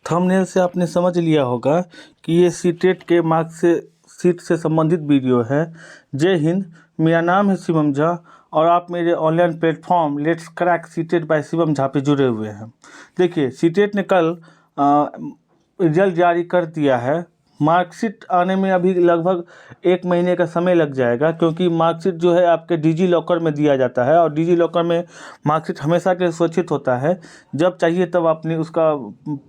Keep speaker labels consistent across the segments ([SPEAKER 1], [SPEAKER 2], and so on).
[SPEAKER 1] Thumbnail से आपने समझ लिया होगा कि ये सीटेट के सीट से संबंधित वीडियो है। जय हिंद, मेरा नाम है शिवम झा और आप मेरे online platform let's crack CTET by Shivam Jha पे जुड़े हुए हैं। देखिए, सीटेट ने कल रिजल्ट जारी कर दिया है। मार्कशीट आने में अभी लगभग 1 महीने का समय लग जाएगा, क्योंकि मार्कशीट जो है आपके डिजी लॉकर में दिया जाता है और डिजी लॉकर में मार्कशीट हमेशा के लिए सुरक्षित होता है। जब चाहिए तब अपनी उसका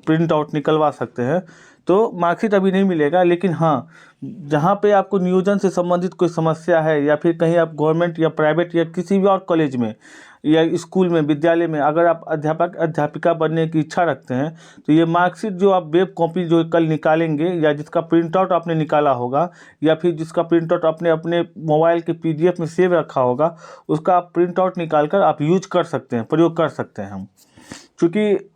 [SPEAKER 1] प्रिंट आउट निकलवा सकते हैं। तो मार्कशीट अभी नहीं मिलेगा, लेकिन हाँ, जहाँ पे आपको नियोजन से संबंधित कोई समस्या है या फिर कहीं आप गवर्नमेंट या प्राइवेट या किसी भी और कॉलेज में या स्कूल में, विद्यालय में अगर आप अध्यापक अध्यापिका बनने की इच्छा रखते हैं, तो ये मार्कशीट जो आप वेब कॉपी जो कल निकालेंगे या जिसका प्रिंट आउट आपने निकाला होगा या फिर जिसका प्रिंट आउट आपने अपने मोबाइल के PDF में सेव रखा होगा, उसका आप प्रिंट आउट निकाल कर आप यूज कर सकते हैं, प्रयोग कर सकते हैं हम। चूँकि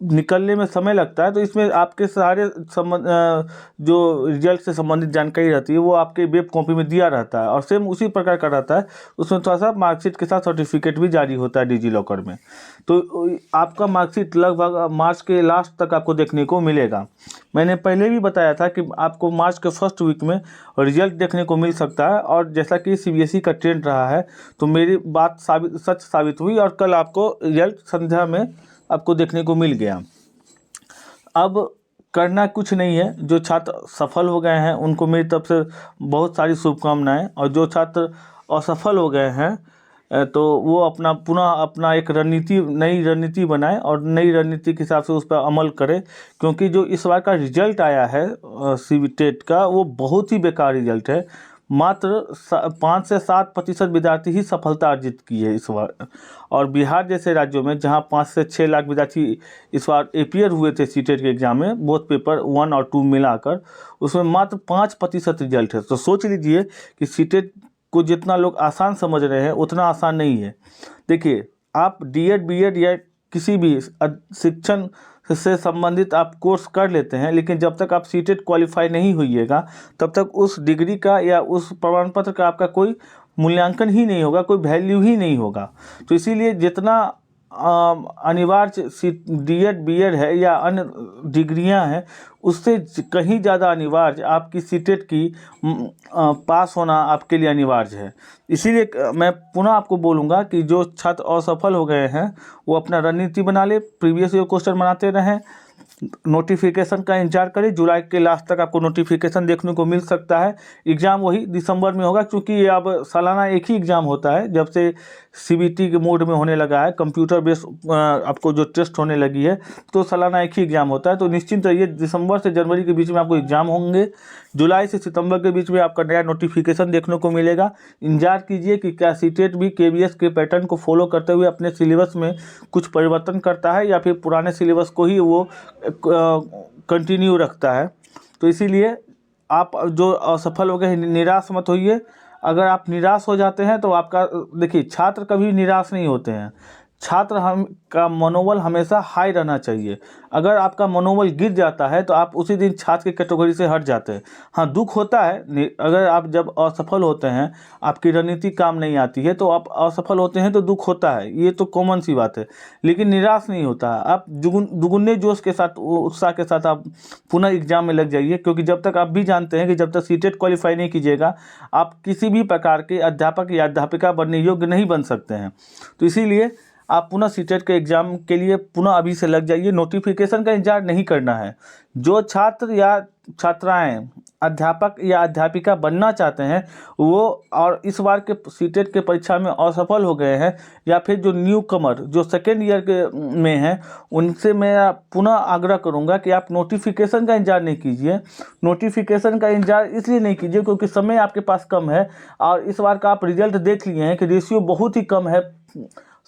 [SPEAKER 1] निकलने में समय लगता है, तो इसमें आपके सारे जो रिजल्ट से संबंधित जानकारी रहती है वो आपके वेब कॉपी में दिया रहता है और सेम उसी प्रकार का रहता है। उसमें थोड़ा सा मार्कशीट के साथ सर्टिफिकेट भी जारी होता है डिजी लॉकर में। तो आपका मार्कशीट लगभग मार्च के लास्ट तक आपको देखने को मिलेगा। मैंने पहले भी बताया था कि आपको मार्च के फर्स्ट वीक में रिजल्ट देखने को मिल सकता है, और जैसा कि CBSE का ट्रेंड रहा है, तो मेरी बात सच साबित हुई और कल आपको रिजल्ट संध्या में आपको देखने को मिल गया। अब करना कुछ नहीं है। जो छात्र सफल हो गए हैं उनको मेरी तरफ से बहुत सारी शुभकामनाएं, और जो छात्र असफल हो गए हैं तो वो पुनः एक नई रणनीति बनाएं और नई रणनीति के हिसाब से उस पर अमल करें। क्योंकि जो इस बार का रिजल्ट आया है CBTET का, वो बहुत ही बेकार रिजल्ट है। मात्र 5 से 7% विद्यार्थी ही सफलता अर्जित की है इस बार। और बिहार जैसे राज्यों में जहां 5 से 6 लाख विद्यार्थी इस बार अपियर हुए थे सीटेट के एग्जाम में, बोथ पेपर 1 और 2 मिलाकर, उसमें मात्र 5% रिजल्ट है। तो सोच लीजिए कि सीटेट को जितना लोग आसान समझ रहे हैं उतना आसान नहीं है। देखिए, आप D.Ed B.Ed या किसी भी शिक्षण से संबंधित आप कोर्स कर लेते हैं, लेकिन जब तक आप सीटेट क्वालिफाई नहीं होइएगा तब तक उस डिग्री का या उस प्रमाण पत्र का आपका कोई मूल्यांकन ही नहीं होगा, कोई वैल्यू ही नहीं होगा। तो इसीलिए जितना अनिवार्य D.Ed B.Ed है या अन्य डिग्रियां हैं, उससे कहीं ज़्यादा अनिवार्य आपकी सीटेट की पास होना आपके लिए अनिवार्य है। इसीलिए मैं पुनः आपको बोलूँगा कि जो छात्र असफल हो गए हैं वो अपना रणनीति बना ले, प्रीवियस ईयर क्वेश्चन बनाते रहें, नोटिफिकेशन का इंतजार करें। जुलाई के लास्ट तक आपको नोटिफिकेशन देखने को मिल सकता है। एग्ज़ाम वही दिसंबर में होगा, क्योंकि ये अब सालाना एक ही एग्ज़ाम होता है जब से CBT के मोड में होने लगा है, कंप्यूटर बेस्ड आपको जो टेस्ट होने लगी है, तो सालाना एक ही एग्ज़ाम होता है। तो निश्चिंत रहिए, दिसंबर से जनवरी के बीच में आपको एग्ज़ाम होंगे, जुलाई से सितंबर के बीच में आपका नया नोटिफिकेशन देखने को मिलेगा। इंतजार कीजिए कि क्या सीटेट भी KVS के पैटर्न को फॉलो करते हुए अपने सिलेबस में कुछ परिवर्तन करता है या फिर पुराने सिलेबस को ही वो कंटिन्यू रखता है। तो इसीलिए आप जो असफल हो गए हैं, निराश मत होइए। अगर आप निराश हो जाते हैं तो आपका, देखिए, छात्र कभी निराश नहीं होते हैं। छात्र का मनोबल हमेशा हाई रहना चाहिए। अगर आपका मनोबल गिर जाता है तो आप उसी दिन छात्र की कैटेगरी से हट जाते हैं। हाँ, दुख होता है, अगर आप जब असफल होते हैं, आपकी रणनीति काम नहीं आती है, तो आप असफल होते हैं तो दुख होता है, ये तो कॉमन सी बात है। लेकिन निराश नहीं होता है। आप दुगुने जोश के साथ, उत्साह के साथ आप पुनः एग्जाम में लग जाइए, क्योंकि जब तक आप भी जानते हैं कि जब तक सीटेट क्वालिफाई नहीं कीजिएगा आप किसी भी प्रकार के अध्यापक या अध्यापिका बनने योग्य नहीं बन सकते हैं। तो इसीलिए आप पुनः सीटेट के एग्ज़ाम के लिए पुनः अभी से लग जाइए। नोटिफिकेशन का इंतजार नहीं करना है। जो छात्र या छात्राएं अध्यापक या अध्यापिका बनना चाहते हैं वो, और इस बार के सीटेट के परीक्षा में असफल हो गए हैं, या फिर जो न्यू कमर जो सेकेंड ईयर के में हैं, उनसे मैं पुनः आग्रह करूंगा कि आप नोटिफिकेशन का इंतजार नहीं कीजिए। नोटिफिकेशन का इंतजार इसलिए नहीं कीजिए क्योंकि समय आपके पास कम है, और इस बार का आप रिजल्ट देख लिए हैं कि रेशियो बहुत ही कम है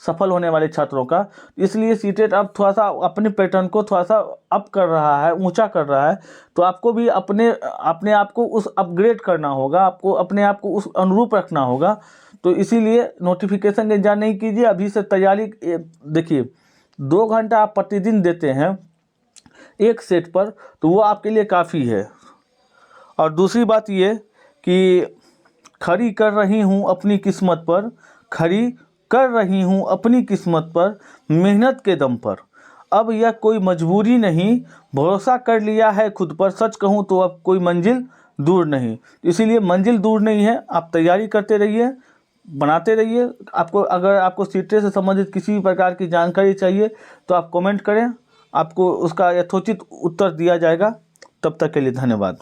[SPEAKER 1] सफल होने वाले छात्रों का। इसलिए सीटेट अब थोड़ा सा अपने पैटर्न को थोड़ा सा अप कर रहा है, ऊंचा कर रहा है। तो आपको भी अपने आप को उस अपग्रेड करना होगा, आपको अपने आप को उस अनुरूप रखना होगा। तो इसीलिए नोटिफिकेशन का इंतजार नहीं कीजिए, अभी से तैयारी। देखिए, 2 घंटा आप प्रतिदिन देते हैं एक सेट पर, तो वो आपके लिए काफ़ी है। और दूसरी बात ये कि खड़ी कर रही हूँ अपनी किस्मत पर, खड़ी कर रही हूँ अपनी किस्मत पर, मेहनत के दम पर। अब यह कोई मजबूरी नहीं, भरोसा कर लिया है खुद पर, सच कहूँ तो अब कोई मंजिल दूर नहीं। इसीलिए मंजिल दूर नहीं है, आप तैयारी करते रहिए, बनाते रहिए। आपको अगर आपको सीटेट से संबंधित किसी भी प्रकार की जानकारी चाहिए तो आप कमेंट करें, आपको उसका यथोचित उत्तर दिया जाएगा। तब तक के लिए धन्यवाद।